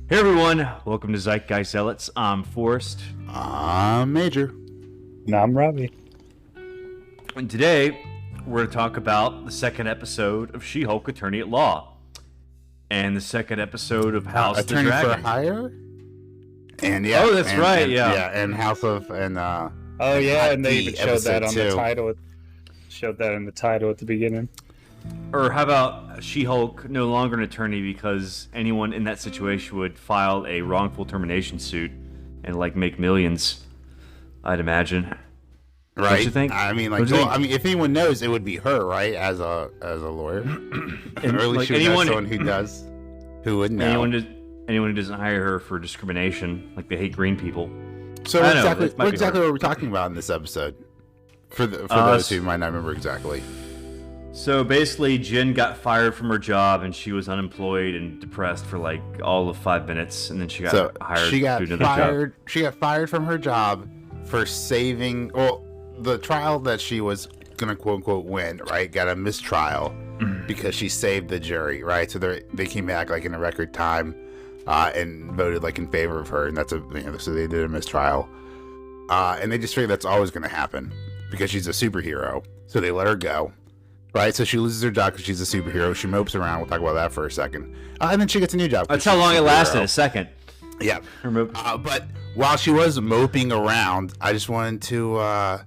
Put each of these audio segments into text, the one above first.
Hey everyone, welcome to Zeitgeist Zealots. I'm Forrest. I'm Major. And I'm Robbie. And today, we're going to talk about the second episode of She-Hulk Attorney at Law. And the second episode of House of the Attorney Dragon. for Hire? And Oh, that's right, yeah. Yeah, and House of, and Oh yeah, and they even showed that on the title. Showed that in the title at the beginning. Or how about She-Hulk no longer an attorney because anyone in that situation would file a wrongful termination suit and make millions, I'd imagine. Right. Don't you think? I mean, if anyone knows, it would be her, right? As a lawyer. And, or at least she would know anyone someone who would know. Anyone who doesn't hire her for discrimination, like they hate green people. So what exactly were we talking about in this episode? For those who might not remember exactly. So basically, Jen got fired from her job, and she was unemployed and depressed for all of 5 minutes, and then she got hired to do another job. She got fired from her job for saving. Well, the trial that she was gonna quote unquote win, right? Got a mistrial because she saved the jury, right? So they came back in a record time and voted in favor of her, and so they did a mistrial, and they just figured that's always gonna happen because she's a superhero, so they let her go. Right, so she loses her job because she's a superhero. She mopes around. We'll talk about that for a second. And then she gets a new job. That's how long it lasted, a second. Yeah. But while she was moping around, I just wanted to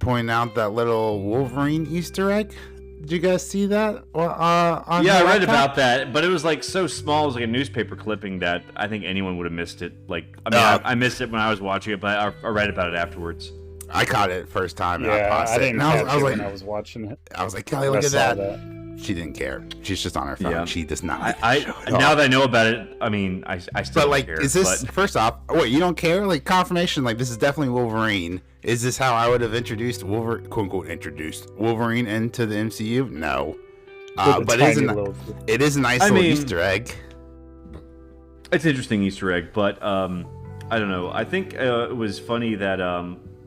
point out that little Wolverine Easter egg. Did you guys see that? I read about that, but it was so small. It was like a newspaper clipping that I think anyone would have missed it. I missed it when I was watching it, but I read about it afterwards. I caught it first time. Yeah, I didn't catch it when I was watching it. I was like, Kelly, look at that. She didn't care. She's just on her phone. Yeah. She does not. Now that I know about it, I still don't care. Is this first off? Wait, you don't care? Confirmation? This is definitely Wolverine. Is this how I would have introduced Wolverine, quote unquote, introduced Wolverine into the MCU? No. But it is a nice little Easter egg. It's an interesting Easter egg, but I don't know. I think it was funny that.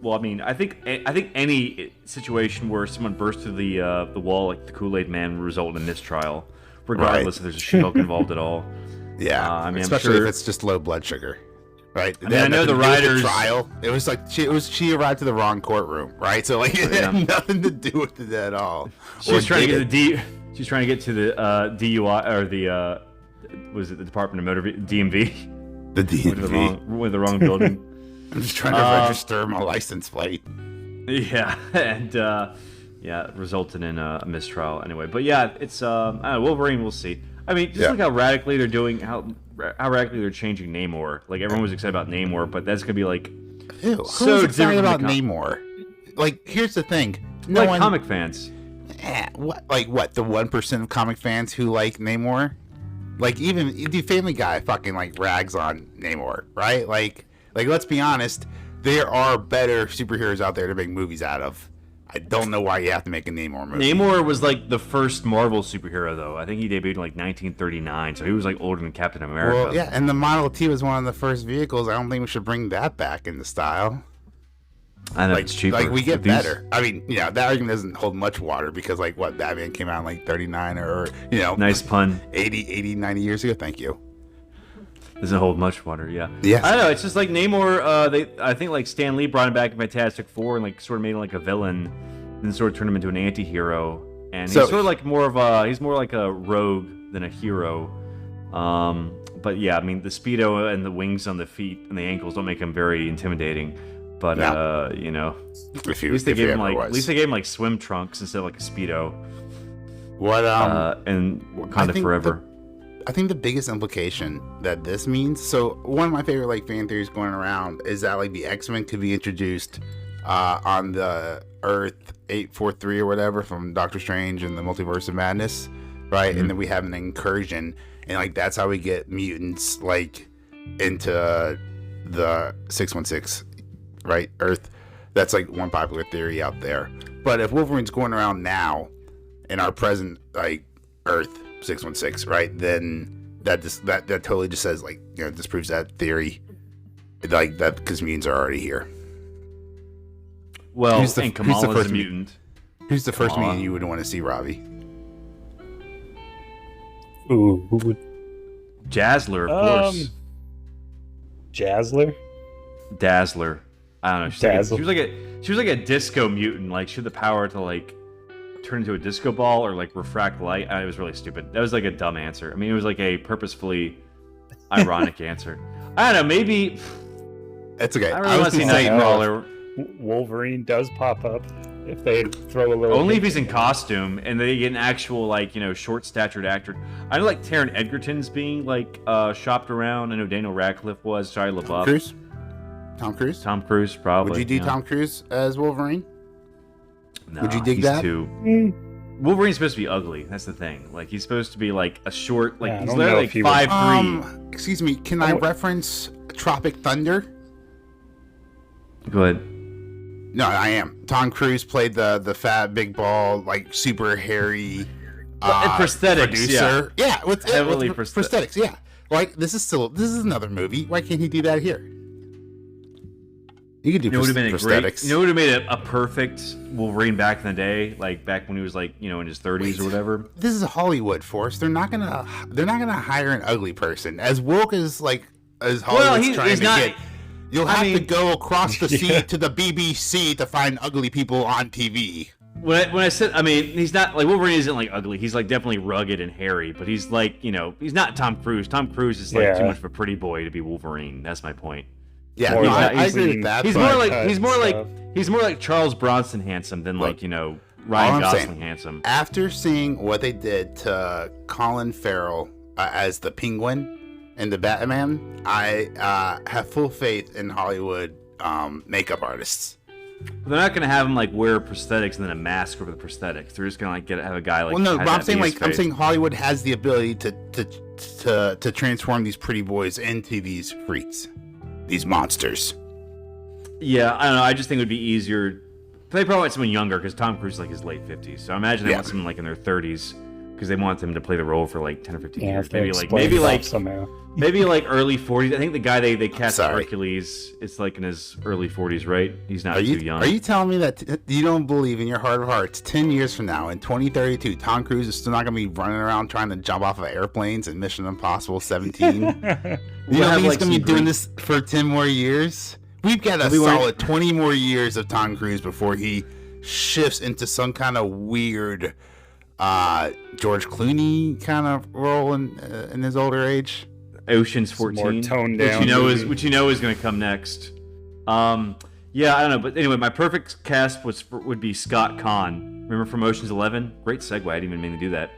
I think any situation where someone bursts through the wall like the Kool-Aid Man would result in a mistrial, regardless if there's a She-Hulk involved at all. Yeah, especially if it's just low blood sugar, right? I know the writers. Trial. It was she arrived to the wrong courtroom, right? So it had nothing to do with it at all. She's trying to get She's trying to get to the DUI or the was it the Department of Motor DMV? The DMV with the wrong building. I'm just trying to register my license plate. Yeah, and resulted in a mistrial anyway. But yeah, it's I don't know, Wolverine. We'll see. Look how radically they're doing, how radically they're changing Namor. Everyone was excited about Namor, but that's gonna be Ew, who's excited about Namor? Here's the thing. Comic fans. What? The 1% of comic fans who like Namor? Even the Family Guy fucking rags on Namor, right? Let's be honest, there are better superheroes out there to make movies out of. I don't know why you have to make a Namor movie. Namor was the first Marvel superhero, though. I think he debuted in 1939, so he was older than Captain America. Well, yeah, and the Model T was one of the first vehicles. I don't think we should bring that back into style. I know it's cheaper. We get better. That argument doesn't hold much water because Batman came out in 39 or nice pun. 80, 90 years ago. Thank you. Doesn't hold much water, yeah. Yes. I don't know, it's just Namor, I think Stan Lee brought him back in Fantastic Four and sort of made him a villain, then sort of turned him into an anti-hero. And he's sort of he's more like a rogue than a hero. But yeah, the Speedo and the wings on the feet and the ankles don't make him very intimidating. But at least they gave him swim trunks instead of a Speedo. What and Wakanda Forever. I think the biggest implication that this means, so one of my favorite fan theories going around is that the X-Men could be introduced on the Earth 843 or whatever from Doctor Strange and the Multiverse of Madness, right? Mm-hmm. And then we have an incursion, and that's how we get mutants into the 616, right? Earth. That's one popular theory out there. But if Wolverine's going around now in our present Earth 616, right? Then that totally just says disproves that theory, that because mutants are already here. Well, and Kamala's a mutant. Who's the first mutant you would want to see, Robbie? Ooh, who would? Jazzler, of course. Dazzler. I don't know. She was like a disco mutant. Like she had the power to like turn into a disco ball or like refract light. It was really stupid. That was like a dumb answer. I mean, it was like a purposefully ironic answer. I don't know. Maybe it's okay. I really want to see Nightcrawler. Wolverine does pop up if they throw a little. Only if he's in costume and they get an actual like short-statured actor. I know like Taron Egerton's being like shopped around. I know Daniel Radcliffe was. Shia LaBeouf. Tom Cruise, probably. Would you do Tom Cruise as Wolverine? No, would you dig that? Wolverine's supposed to be ugly. That's the thing. Like he's supposed to be like a short, like he's literally like 5'3". Excuse me. Can I reference Tropic Thunder? Go ahead. No, I am. Tom Cruise played the fat, big ball, like super hairy prosthetics producer. Yeah, with prosthetics. Yeah, like this is another movie. Why can't he do that here? You could do prosthetics. You know what would have made a perfect Wolverine back in the day, like back when he was like in his 30s or whatever. This is Hollywood, Forrest. They're not gonna hire an ugly person as woke as Hollywood's trying to get. You'll have to go across the sea to the BBC to find ugly people on TV. When I said, I mean, he's not like Wolverine isn't like ugly. He's like definitely rugged and hairy, but he's like he's not Tom Cruise. Tom Cruise is like too much of a pretty boy to be Wolverine. That's my point. Yeah, I agree with that. He's more like Charles Bronson handsome than like Ryan Gosling handsome. After seeing what they did to Colin Farrell as the Penguin in the Batman, I have full faith in Hollywood makeup artists. They're not gonna have him like wear prosthetics and then a mask over the prosthetics. They're just gonna like have a guy like. Well, no, but I'm saying Hollywood has the ability to transform these pretty boys into these freaks. These monsters. Yeah, I don't know. I just think it would be easier. They probably want someone younger because Tom Cruise is like his late 50s. So I imagine they want someone like in their 30s because they want them to play the role for like 10 or 15 years. Maybe like early 40s. I think the guy they cast Hercules is like in his early 40s, right? He's not too young. Are you telling me that you don't believe in your heart of hearts 10 years from now in 2032 Tom Cruise is still not going to be running around trying to jump off of airplanes in Mission Impossible 17? You know he's going to be doing this for 10 more years? We've got a solid 20 more years of Tom Cruise before he shifts into some kind of weird George Clooney kind of role in his older age. Ocean's 14, more toned down, which is going to come next. Yeah, I don't know, but anyway, my perfect cast would be Scott Conn. Remember from Ocean's 11? Great segue. I didn't even mean to do that.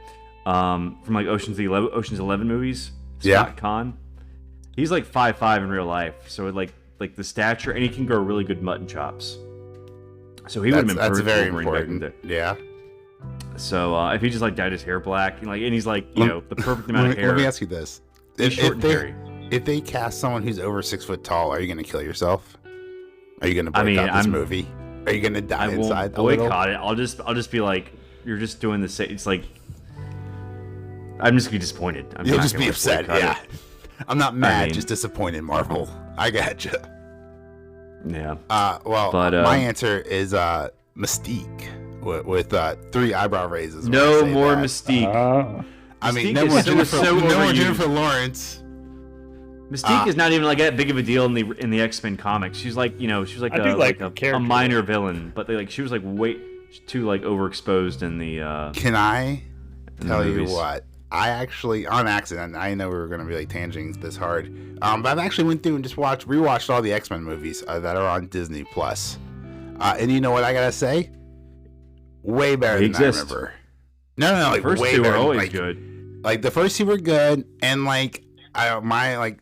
From like Ocean's 11 movies. Scott Conn. He's like 5'5" in real life, so like the stature, and he can grow really good mutton chops. So he would have been perfect. That's very important. Yeah. So if he just like dyed his hair black, and he's like the perfect amount of hair. Let me ask you this: if they cast someone who's over 6 foot tall, are you going to kill yourself? Are you going to boycott this movie? Are you going to die inside? I won't boycott it. I'll just be like, you're just doing the same. It's like I'm just gonna be disappointed. You'll just be upset. Yeah. I'm not mad, just disappointed, Marvel. I gotcha. Yeah. My answer is Mystique with 3 eyebrow raises. No more Mystique. I mean, no more Jennifer Lawrence. Mystique is not even like that big of a deal in the X-Men comics. She's like, a minor villain, but she was like way too like overexposed in the. Can I tell you what? I actually, on accident, I know we were going to be like tangenting this hard, but I've actually went through and just rewatched all the X-Men movies that are on Disney Plus, and you know what I gotta say? Way better than I remember. No, like first way two better. Were always good. Like the first 2 were good, and like my like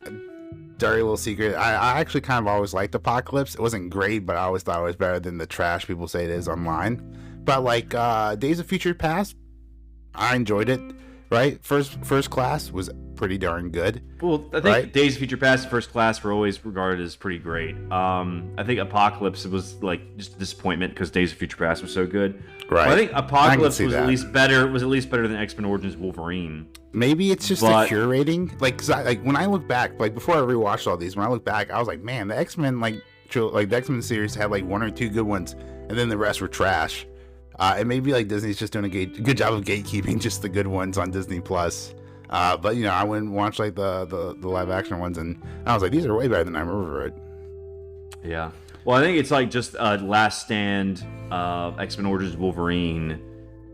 dirty little secret, I actually kind of always liked Apocalypse. It wasn't great, but I always thought it was better than the trash people say it is online. But like Days of Future Past, I enjoyed it. Right, first class was pretty darn good. Well, I think Days of Future Past and First Class were always regarded as pretty great. I think Apocalypse was like just a disappointment because Days of Future Past was so good. Right. But I think Apocalypse was at least better. Was at least better than X-Men Origins Wolverine. Maybe it's just the cure rating. Like when I look back, like before I rewatched all these, when I look back, I was like, man, the X-Men the X-Men series had like 1 or 2 good ones, and then the rest were trash. And maybe like Disney's just doing a good job of gatekeeping just the good ones on Disney Plus. But I went and watched like the live action ones, and I was like, these are way better than I remember it. Yeah. Well, I think it's like just Last Stand, X-Men Origins Wolverine,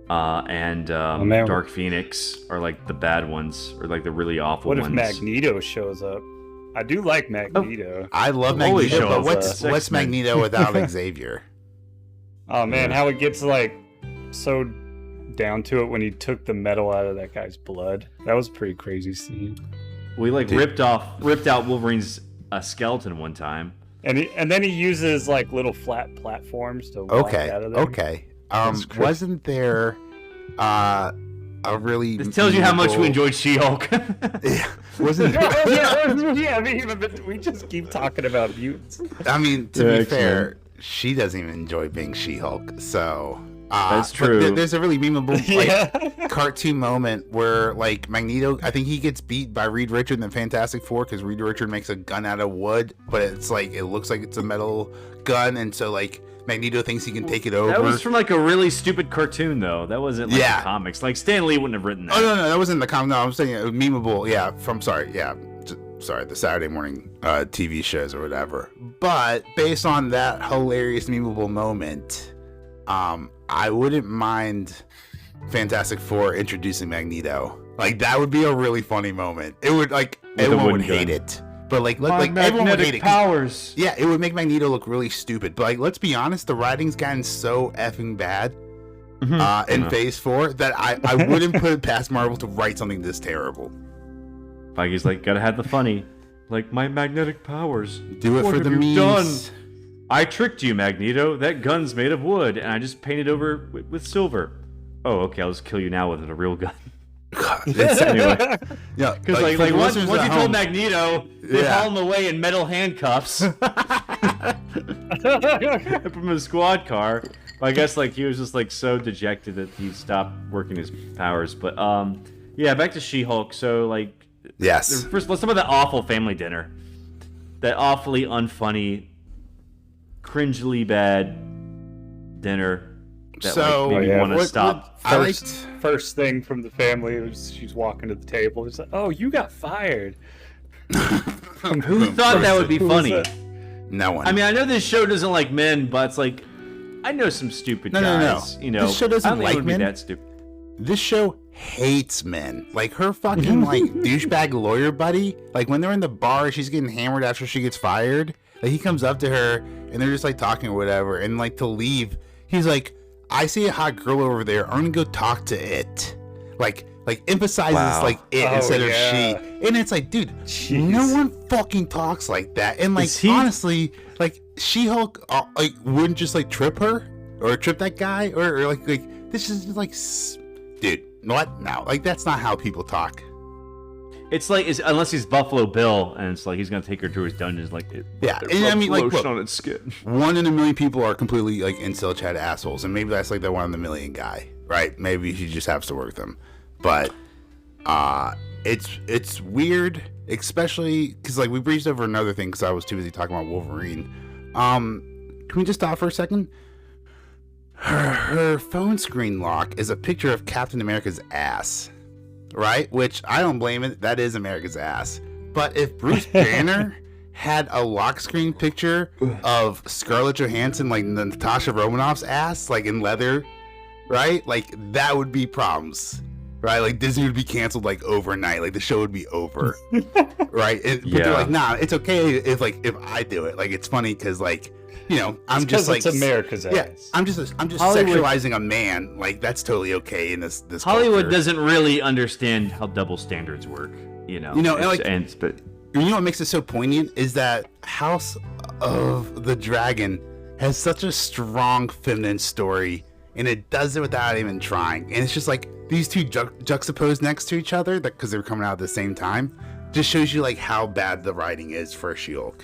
and Dark Phoenix are like the bad ones, or like the really awful ones. What if Magneto shows up? I do like Magneto. I love Magneto, but what's Magneto without Xavier? Oh man, how it gets like so down to it when he took the metal out of that guy's blood. That was a pretty crazy scene. We ripped out Wolverine's skeleton one time. And then he uses like little flat platforms to walk out of there. Okay. Wasn't there a really... This tells you how much we enjoyed She-Hulk. Yeah. Wasn't there... yeah, we just keep talking about mutants. I mean, to be fair, she doesn't even enjoy being She-Hulk, so... That's true. There's a really memeable cartoon moment where like Magneto, I think he gets beat by Reed Richards in the Fantastic Four because Reed Richards makes a gun out of wood, but it looks like it's a metal gun, and so like Magneto thinks he can take it over. That was from like a really stupid cartoon though. That wasn't like the comics. Like Stan Lee wouldn't have written that. Oh no, that wasn't the comic. No, I'm saying it was memeable. Yeah, the Saturday morning TV shows or whatever. But based on that hilarious memeable moment, I wouldn't mind Fantastic Four introducing Magneto. Like that would be a really funny moment. It would everyone would hate it, but everyone would hate it. Powers. Yeah, it would make Magneto look really stupid. But let's be honest, the writing's gotten so effing bad in Phase 4 that I wouldn't put it past Marvel to write something this terrible. He's gotta have the funny, my magnetic powers. Do it for the memes. I tricked you, Magneto. That gun's made of wood, and I just painted over with silver. Oh, okay. I'll just kill you now with a real gun. Anyway, yeah, because once you told Magneto, they haul him away in metal handcuffs. Put him in a squad car. I guess he was just so dejected that he stopped working his powers. But back to She-Hulk. So yes. First, let's talk about that awful family dinner. That awfully unfunny, cringely bad dinner that made me want to stop. First thing from the family was she's walking to the table. It's like, oh, you got fired. Who thought that would be funny? No one. I mean, I know this show doesn't like men, but it's I know some stupid guys. No. This show doesn't like men. Be that stupid. This show hates men. Her fucking douchebag lawyer buddy. When they're in the bar, she's getting hammered after she gets fired. He comes up to her and they're just talking or whatever, and to leave, he's like, I see a hot girl over there. I'm gonna go talk to it. Emphasizes it instead of she. And it's dude, jeez. No one fucking talks like that. And honestly, She-Hulk wouldn't just trip her or trip that guy or this is just dude, what? No, that's not how people talk. It's unless he's Buffalo Bill, and it's he's gonna take her to his dungeons, and I mean, lotion on its skin. 1 in a million people are completely incel chat assholes, and maybe that's the 1 in a million guy, right? Maybe he just has to work them, but it's weird, especially because we breezed over another thing because I was too busy talking about Wolverine. Can we just stop for a second? Her phone screen lock is a picture of Captain America's ass. Right? Which I don't blame it. That is America's ass. But if Bruce Banner had a lock screen picture of Scarlett Johansson, Natasha Romanoff's ass, in leather, right? That would be problems. Right? Disney would be canceled overnight. The show would be over. Right? But they're nah, it's okay if I do it. It's funny because I'm just it's America's ass. Yeah, I'm just sexualizing a man. that's totally okay in this Hollywood culture. Doesn't really understand how double standards work. But you know what makes it so poignant is that House of the Dragon has such a strong feminine story, and it does it without even trying. And it's just these two juxtaposed next to each other because they're coming out at the same time. Just shows you how bad the writing is for Shulk.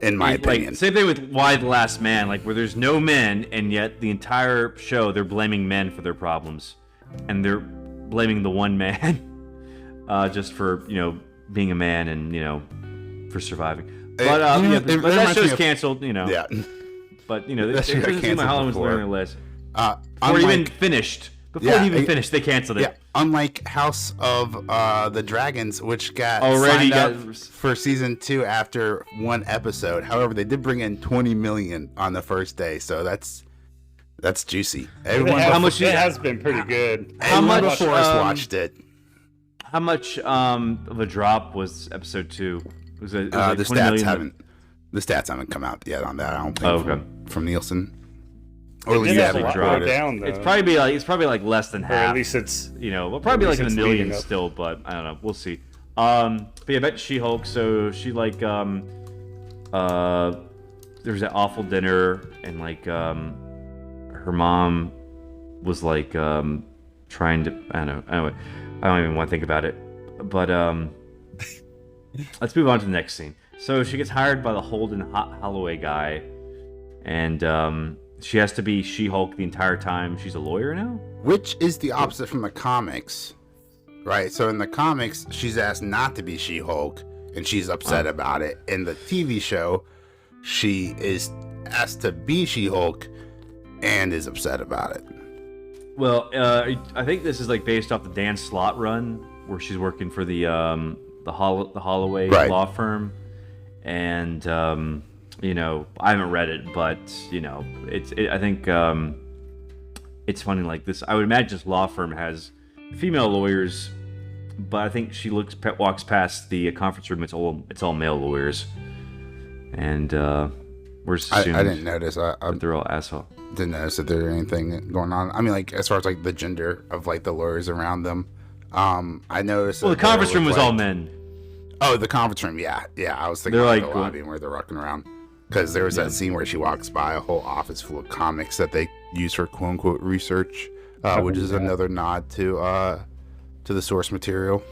In my opinion. Same thing with Why the Last Man, where there's no men, and yet the entire show they're blaming men for their problems, and they're blaming the one man just for being a man and for surviving. But that show's canceled. Yeah. But that show my Hollywood's learning their lesson. Or even finished. Before it even finished, they canceled it. Yeah, unlike House of the Dragons, which got already signed up for season 2 after 1 episode. However, they did bring in $20 million on the first day, so that's juicy. Everyone it has been pretty good. How much before us watched it? How much of a drop was episode 2? Was it the stats haven't come out yet on that. I don't think from Nielsen. Or at least they haven't dropped down. Though. It's probably like less than half. Or at least it's probably like in the millions still, but I don't know. We'll see. But yeah, I bet She-Hulk. So she like there was that awful dinner, and like her mom was like trying to, I don't know. Anyway, I don't even want to think about it. But let's move on to the next scene. So she gets hired by the Holden Holloway guy, and she has to be She-Hulk the entire time. She's a lawyer now? Which is the opposite from the comics, right? So in the comics, she's asked not to be She-Hulk, and she's upset about it. In the TV show, she is asked to be She-Hulk and is upset about it. Well, I think this is like based off the Dan Slott run, where she's working for the Holloway law firm, and I haven't read it, but I think it's funny like this. I would imagine this law firm has female lawyers, but I think she walks past the conference room. It's all male lawyers, and we're just assuming I didn't notice. They're all asshole. Didn't notice that there's anything going on. I mean, like as far as like the gender of like the lawyers around them, I noticed. Well, the conference room was all men. Oh, the conference room, yeah. I was thinking they're the lobby where they're rocking around. Because there was that scene where she walks by a whole office full of comics that they use for quote unquote research, which is another nod to the source material.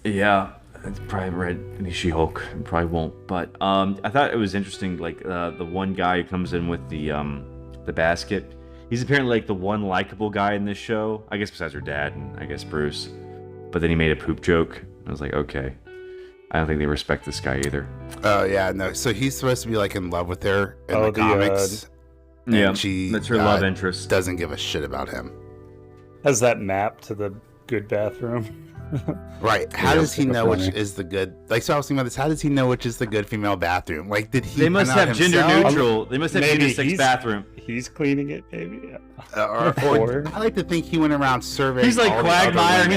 Yeah, I probably haven't read any She-Hulk. Probably won't. But I thought it was interesting. Like the one guy who comes in with the basket. He's apparently like the one likable guy in this show. I guess besides her dad and I guess Bruce. But then he made a poop joke. I was like, okay. I don't think they respect this guy either. Oh, yeah, no. So he's supposed to be, like, in love with her in the comics. Yeah, that's her love interest. Doesn't give a shit about him. Has that map to the good bathroom? Right. How does he know which is the good... Like, so I was thinking about this. How does he know which is the good female bathroom? Like, did he... They must have gender neutral. They must have unisex bathroom. He's cleaning it, maybe? Yeah. Or I like to think he went around surveying. He's like Quagmire.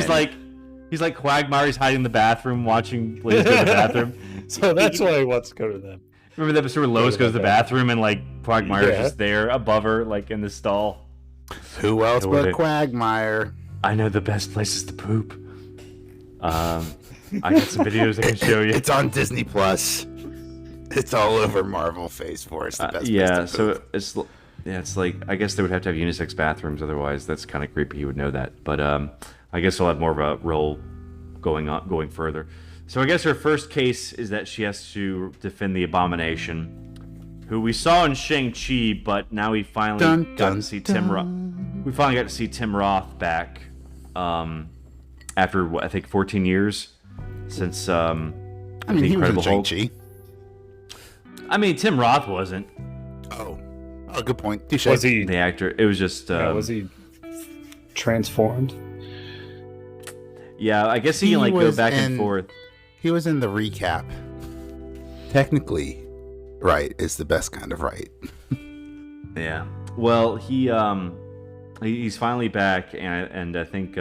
He's like Quagmire. He's hiding in the bathroom, watching ladies go to the bathroom. So that's why he wants to go to them. Remember the episode where Lois goes to the bathroom and like Quagmire's just there above her, like in the stall. Who else but Quagmire? I know the best places to poop. I got some videos I can show you. It's on Disney Plus. It's all over Marvel Phase 4. It's the best. Yeah, so it's like I guess they would have to have unisex bathrooms, otherwise that's kind of creepy. He would know that, but I guess he'll have more of a role going further. So I guess her first case is that she has to defend the Abomination, who we saw in Shang-Chi, but now we finally got to see Tim Roth. We finally got to see Tim Roth back after what, I think 14 years since he was in Shang-Chi. I mean, Tim Roth wasn't. Oh, good point. Touché. Was he the actor? It was just. Was he transformed? Yeah, I guess he can like go back and forth. He was in the recap. Technically, right is the best kind of right. Yeah. Well, he's finally back, and I think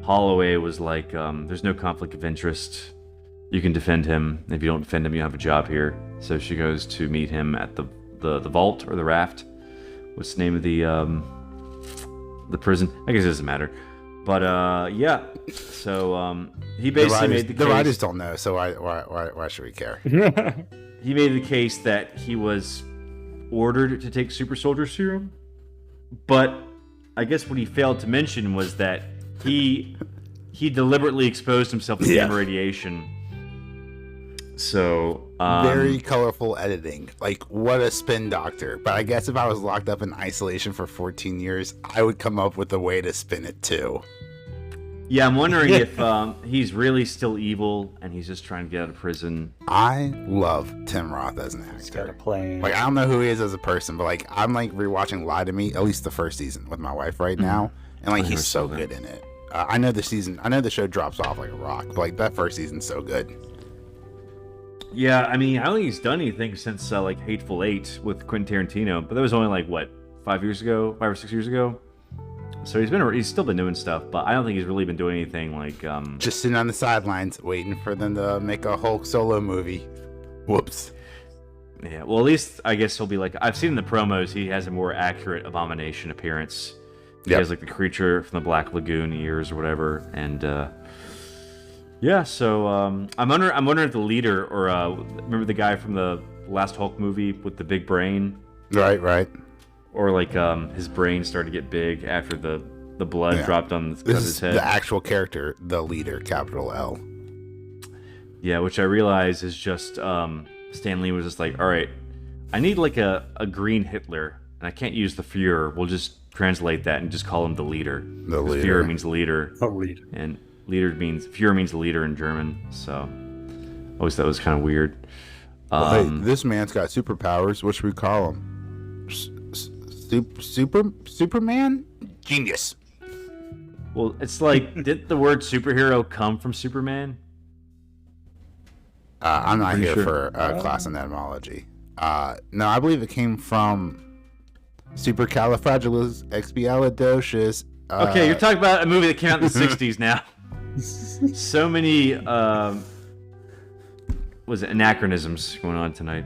Holloway was like, "There's no conflict of interest. You can defend him. If you don't defend him, you have a job here." So she goes to meet him at the vault or the raft. What's the name of the prison? I guess it doesn't matter. But yeah, so he basically made the case. The writers don't know, so why should we care? He made the case that he was ordered to take super soldier serum, but I guess what he failed to mention was that he deliberately exposed himself to gamma radiation. So very colorful editing. Like, what a spin doctor. But I guess if I was locked up in isolation for 14 years, I would come up with a way to spin it too. Yeah, I'm wondering if he's really still evil and he's just trying to get out of prison. I love Tim Roth as an actor. He's got a plan. Like, I don't know who he is as a person, but like I'm like rewatching Lie to Me, at least the first season with my wife right now, and like he's so good in it. I know the show drops off like a rock, but like that first season's so good. Yeah, I mean, I don't think he's done anything since like Hateful Eight with Quentin Tarantino, but that was only like what 5 or 6 years ago. So he's still been doing stuff, but I don't think he's really been doing anything like just sitting on the sidelines waiting for them to make a Hulk solo movie. Whoops. Yeah, well, at least I guess he'll be like, I've seen in the promos he has a more accurate Abomination appearance. He has like the creature from the Black Lagoon ears or whatever, and yeah. So I'm wondering if the leader or remember the guy from the last Hulk movie with the big brain, right. Or like his brain started to get big after the blood dropped on his head. The actual character, the leader, capital L. Yeah, which I realize is just Stan Lee was just like, all right, I need like a green Hitler, and I can't use the Fuhrer. We'll just translate that and just call him the leader. The leader. Fuhrer means leader. A leader. And Fuhrer means leader in German. So I always thought it was kind of weird. Well, hey, this man's got superpowers. What should we call him? Superman? Genius. Well, it's like, did the word superhero come from Superman? I'm not here for class in etymology. No, I believe it came from supercalifragilisticexpialidocious. Okay, you're talking about a movie that came out in the 60s now. So many anachronisms going on tonight.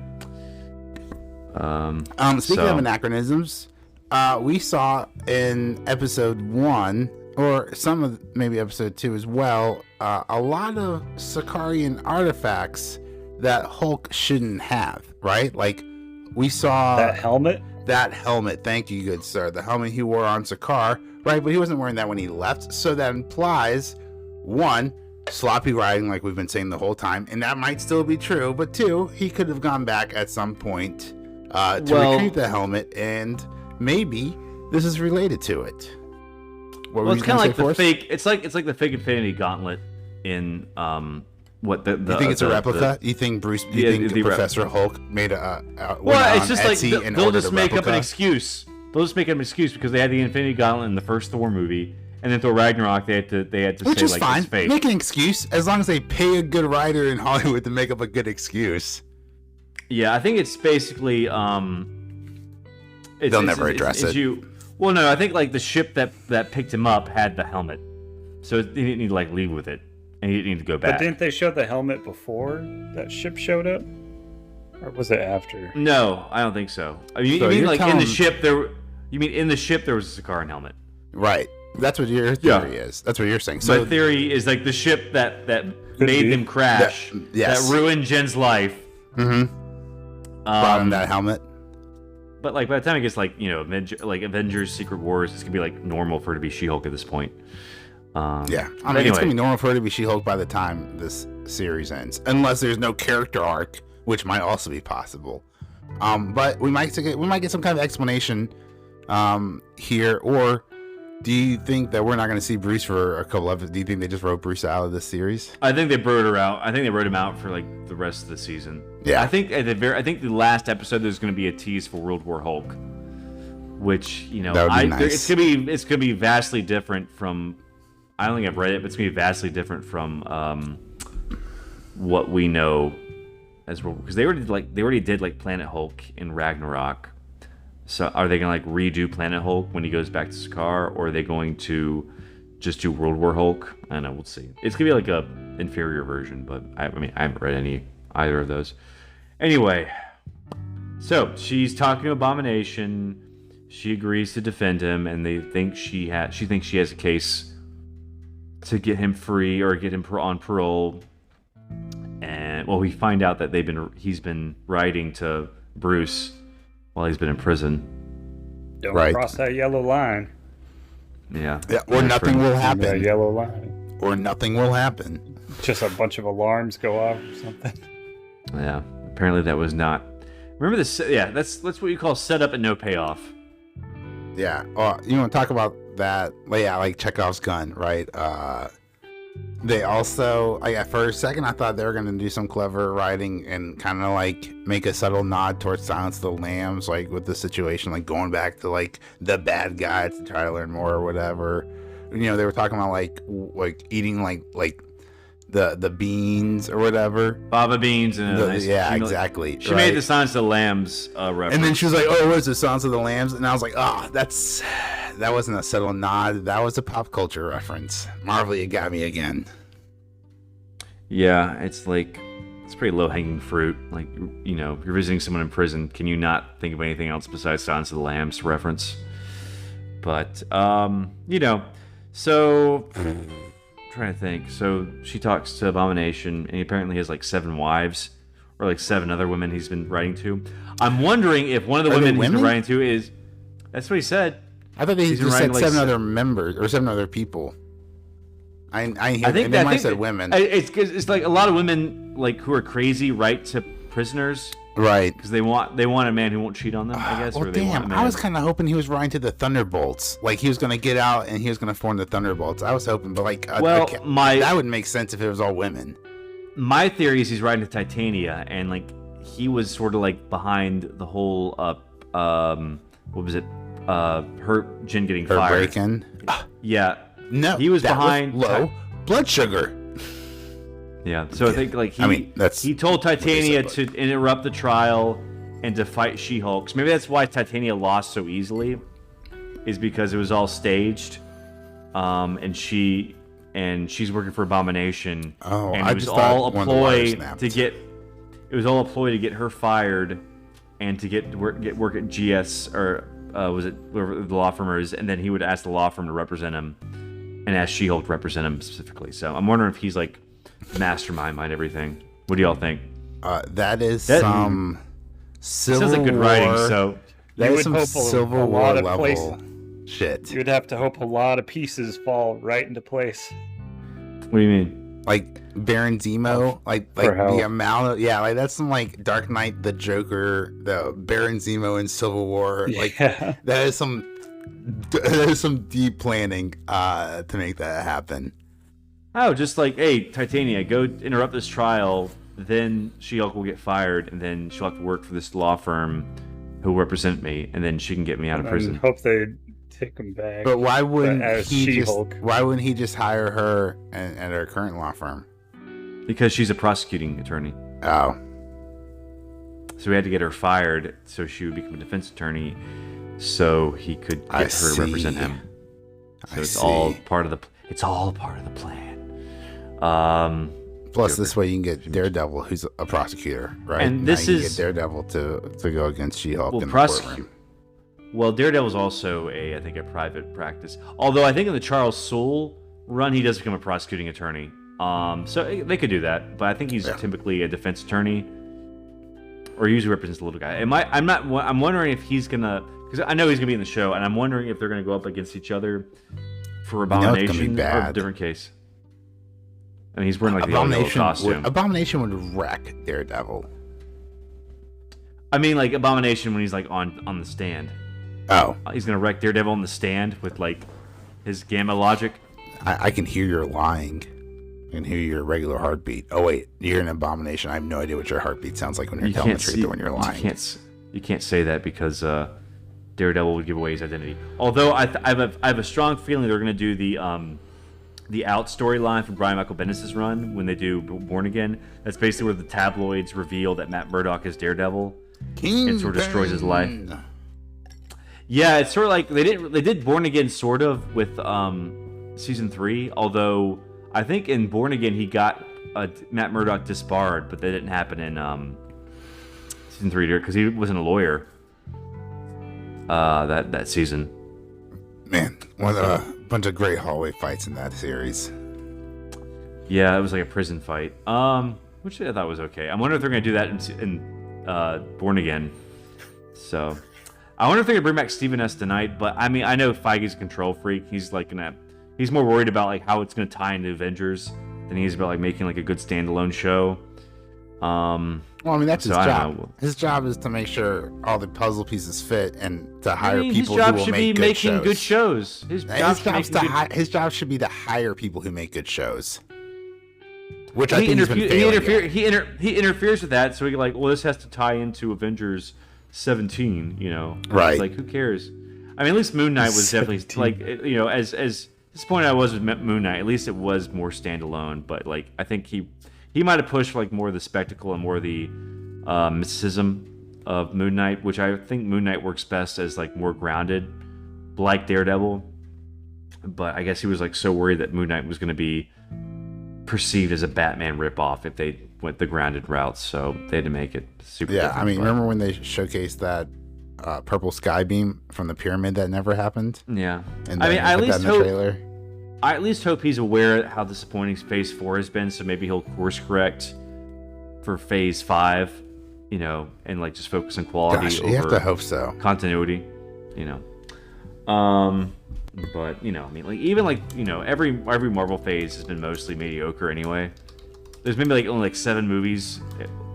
Speaking of anachronisms, we saw in episode 1, or some of maybe episode 2 as well, a lot of Sicarian artifacts that Hulk shouldn't have, right? Like, we saw that helmet. Thank you, good sir. The helmet he wore on Sakaar, right? But he wasn't wearing that when he left, so that implies, 1, sloppy riding, like we've been saying the whole time, and that might still be true. But 2, he could have gone back at some point to retrieve the helmet, and maybe this is related to it. Well, it's kind of like the fake. It's like the fake Infinity Gauntlet in what the. You think it's a replica? You think Bruce? You think Professor Hulk made a? Well, it's just like they'll just make up an excuse. They'll just make up an excuse because they had the Infinity Gauntlet in the first Thor movie, and then Thor Ragnarok they had to which say is like fine. It's fake. Make an excuse as long as they pay a good writer in Hollywood to make up a good excuse. Yeah, I think it's basically they'll never address it. Well, no, I think like the ship that picked him up had the helmet, so he didn't need to like leave with it, and he didn't need to go back. But didn't they show the helmet before that ship showed up, or was it after? No, I don't think so. I mean, you mean like in the ship there? You mean in the ship there was a Sakaran helmet? Right. That's what your theory is. That's what you're saying. So my theory is like the ship that made them crash, that ruined Jen's life. Mm-hmm. Brought him that helmet. But like by the time it gets like Avengers Secret Wars, it's gonna be like normal for her to be She-Hulk at this point. Yeah, I mean it's gonna be normal for her to be She-Hulk by the time this series ends, unless there's no character arc, which might also be possible. But we might get some kind of explanation here, or do you think that we're not going to see Bruce for a couple of? Do you think they just wrote Bruce out of this series? I think they wrote her out. I think they wrote him out for like the rest of the season. Yeah, I think the last episode there's going to be a tease for World War Hulk, which nice. It's gonna be vastly different from. I don't think I've read it, but it's gonna be vastly different from what we know as World War, because they already did like Planet Hulk in Ragnarok. So are they going to like redo Planet Hulk when he goes back to Sakaar, or are they going to just do World War Hulk? I don't know, we'll see. It's going to be like a inferior version, but I haven't read either of those. Anyway, so she's talking to Abomination. She agrees to defend him, and they think she thinks she has a case to get him free or get him on parole. And we find out that he's been writing to Bruce while he's been in prison. Don't cross that yellow line. Yeah, or nothing will happen. That yellow line. Or nothing will happen. Just a bunch of alarms go off or something. Yeah, apparently that was not. Remember this? Yeah, that's what you call setup and no payoff. Yeah. You want to talk about that, like Chekhov's gun, right? They also, for a second, I thought they were going to do some clever writing and kind of like make a subtle nod towards Silence of the Lambs, like with the situation, like going back to like the bad guy to try to learn more or whatever. You know, they were talking about like eating like the beans or whatever, baba beans, and exactly. She made the Silence of the Lambs reference, and then she was like, "Oh, what's the Silence of the Lambs?" And I was like, "Oh, that wasn't a subtle nod. That was a pop culture reference." Marvel, you got me again. Yeah, it's pretty low hanging fruit. Like, you know, if you're visiting someone in prison, can you not think of anything else besides Silence of the Lambs reference? But you know, so. Trying to think. So she talks to Abomination, and he apparently has like 7 wives, or like 7 other women he's been writing to. I'm wondering if one of the women he's been writing to is. That's what he said. I thought he just said 7 other members or 7 other people. I think they might have said women. It's like a lot of women like who are crazy write to prisoners. Right, because they want a man who won't cheat on them, I guess. Well, damn, I was kind of hoping he was writing to the Thunderbolts, like he was going to get out and he was going to form the Thunderbolts. I was hoping, but like, that would make sense if it was all women. My theory is he's writing to Titania, and like he was sort of like behind the whole what was it? Her Jin getting fired. Break-in. Yeah, no, he was behind low blood sugar. Yeah, so I think like he told Titania to interrupt the trial and to fight She-Hulk. So maybe that's why Titania lost so easily, is because it was all staged, and she's working for Abomination, and it was all a ploy to get her fired, and to get work at GS, or was it whoever the law firm is, and then he would ask the law firm to represent him, and ask She-Hulk to represent him specifically. So I'm wondering if he's like mastermind behind everything. What do y'all think? That some Civil sounds like good War, writing. So that is some Civil War level shit. You'd have to hope a lot of pieces fall right into place. What do you mean? Like Baron Zemo, like the amount of like that's some like Dark Knight, the Joker, the Baron Zemo in Civil War. Like that is some deep planning to make that happen. Oh, just like, hey, Titania, go interrupt this trial, then She-Hulk will get fired, and then she'll have to work for this law firm who will represent me, and then she can get me out of prison. I hope they take him back. But why wouldn't he just hire her at her current law firm? Because she's a prosecuting attorney. Oh. So we had to get her fired so she would become a defense attorney so he could get her to represent him. So it's all part of the plan. Plus, this way you can get Daredevil, who's a prosecutor, right? And this is get Daredevil to go against She-Hulk in the courtroom. Well, Daredevil's also I think a private practice. Although I think in the Charles Soule run, he does become a prosecuting attorney. So they could do that, but I think he's typically a defense attorney, or usually represents the little guy. I'm wondering if he's gonna, because I know he's gonna be in the show, and I'm wondering if they're gonna go up against each other for Abomination or a different case. I mean, he's wearing like the old costume. Abomination would wreck Daredevil. I mean, like Abomination when he's like on the stand. Oh, he's gonna wreck Daredevil on the stand with like his gamma logic. I can hear you're lying. I can hear your regular heartbeat. Oh wait, you're an Abomination. I have no idea what your heartbeat sounds like when you're telling the truth or when you're lying. You can't say that because Daredevil would give away his identity. Although I have a strong feeling they're gonna do the Out storyline from Brian Michael Bendis' run when they do Born Again. That's basically where the tabloids reveal that Matt Murdock is Daredevil. And sort of destroys his life. Yeah, it's sort of like they did Born Again sort of with season 3, although I think in Born Again he got Matt Murdock disbarred, but that didn't happen in season 3 because he wasn't a lawyer that season. Man, a bunch of great hallway fights in that series. Yeah, it was like a prison fight, which I thought was okay. I wonder if they're going to do that in Born Again. So I wonder if they're going to bring back Stephen S. tonight. But I mean, I know Feige's a control freak. He's like he's more worried about like how it's going to tie into Avengers than he is about like making like a good standalone show. Well, I mean, that's So, his I job. don't know. His job is to make sure all the puzzle pieces fit and to hire his people job who will should make be making good shows. His His job should be to hire people who make good shows. Which I he think he's been failing he interferes with that, so he like, well, this has to tie into Avengers 17, you know? Right. It's like, who cares? I mean, at least Moon Knight was 17. Definitely like, you know, as disappointed I was with Moon Knight, at least it was more standalone. But like, I think he might have pushed for like more of the spectacle and more of the mysticism of Moon Knight, which I think Moon Knight works best as like more grounded, like Daredevil. But I guess he was like so worried that Moon Knight was going to be perceived as a Batman ripoff if they went the grounded route, so they had to make it super. Yeah, I mean, remember when they showcased that purple sky beam from the pyramid that never happened? Yeah, And I mean, I at least hope he's aware how disappointing Phase 4 has been, so maybe he'll course correct for Phase 5, you know, and like just focus on quality. Gosh, over you have to hope so. Continuity, you know. But you know, I mean, like even like you know, every Marvel phase has been mostly mediocre anyway. There's maybe like only like 7 movies,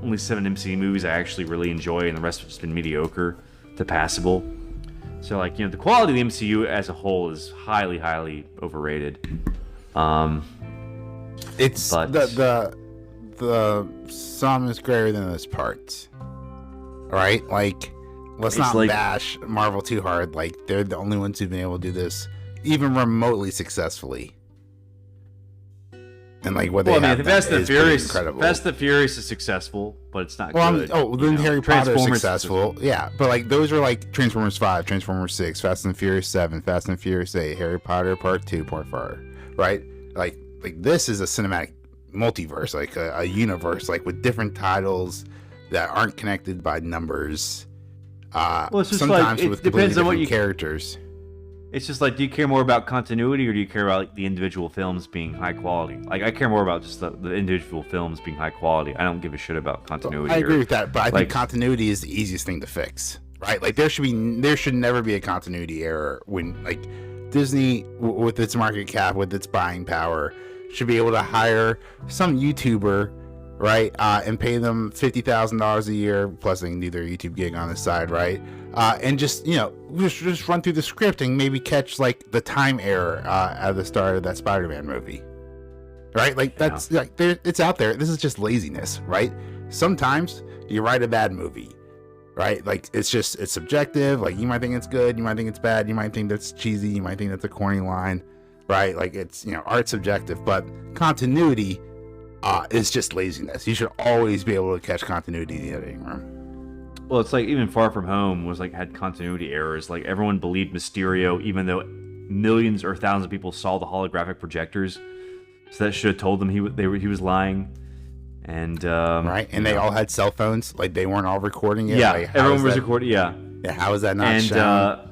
only 7 MCU movies I actually really enjoy, and the rest have just been mediocre to passable. So like you know, the quality of the MCU as a whole is highly, highly overrated. It's but the sum is greater than its parts. Right? Like, let's not like, bash Marvel too hard. Like, they're the only ones who've been able to do this even remotely successfully. And like what they have Fast and Furious, incredible. Fast and Furious is successful, but it's not good. Then Harry Potter is successful. Yeah, but like those are like Transformers 5, Transformers 6, Fast and Furious 7, Fast and Furious 8, Harry Potter Part 2, Part 4, right? Like this is a cinematic multiverse, like a universe, like with different titles that aren't connected by numbers. It's just sometimes like, with it depends on what you characters. It's just like, do you care more about continuity or do you care about like, the individual films being high quality? Like, I care more about just the individual films being high quality. I don't give a shit about continuity. I agree with that, but I think continuity is the easiest thing to fix, right? Like, there should never be a continuity error when, like, Disney, with its market cap, with its buying power, should be able to hire some YouTuber, right, and pay them $50,000 a year, plus they can do their YouTube gig on the side, right? And just, you know, just run through the script and maybe catch like the time error at the start of that Spider-Man movie, right? Like that's like it's out there. This is just laziness, right? Sometimes you write a bad movie, right? Like it's subjective. Like you might think it's good, you might think it's bad, you might think that's cheesy, you might think that's a corny line, right? Like it's, you know, art's subjective, but continuity is just laziness. You should always be able to catch continuity in the editing room. Well, it's like even Far From Home was like had continuity errors. Like everyone believed Mysterio, even though millions or thousands of people saw the holographic projectors. So that should have told them he was lying. And right, and they all had cell phones. Like they weren't all recording it. Yeah, like, everyone was recording. Yeah. How is that not shown?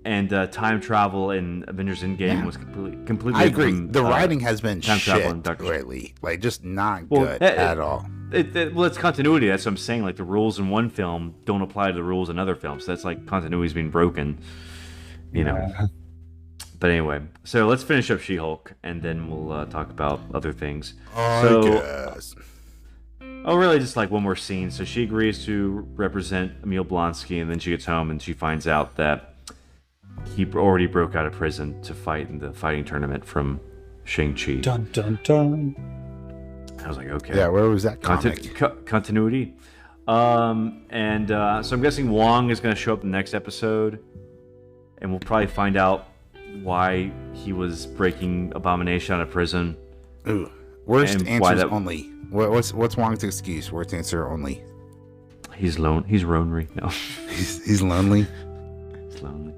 And time travel in Avengers Endgame was completely. I agree. The writing has been shit lately. Like just not good at all. Well, it's continuity. That's what I'm saying. Like the rules in one film don't apply to the rules in another film. So that's like continuity's being broken. You know. But anyway, so let's finish up She-Hulk, and then we'll talk about other things. Really, just like one more scene. So she agrees to represent Emil Blonsky, and then she gets home and she finds out that he already broke out of prison to fight in the fighting tournament from Shang-Chi. Dun dun dun. I was like, okay. Yeah, where was that comic? Continuity. So I'm guessing Wong is going to show up in the next episode, and we'll probably find out why he was breaking Abomination out of prison. Ooh, worst answers only. What's Wong's excuse? Worst answer only. He's lonely. No, he's lonely. He's lonely.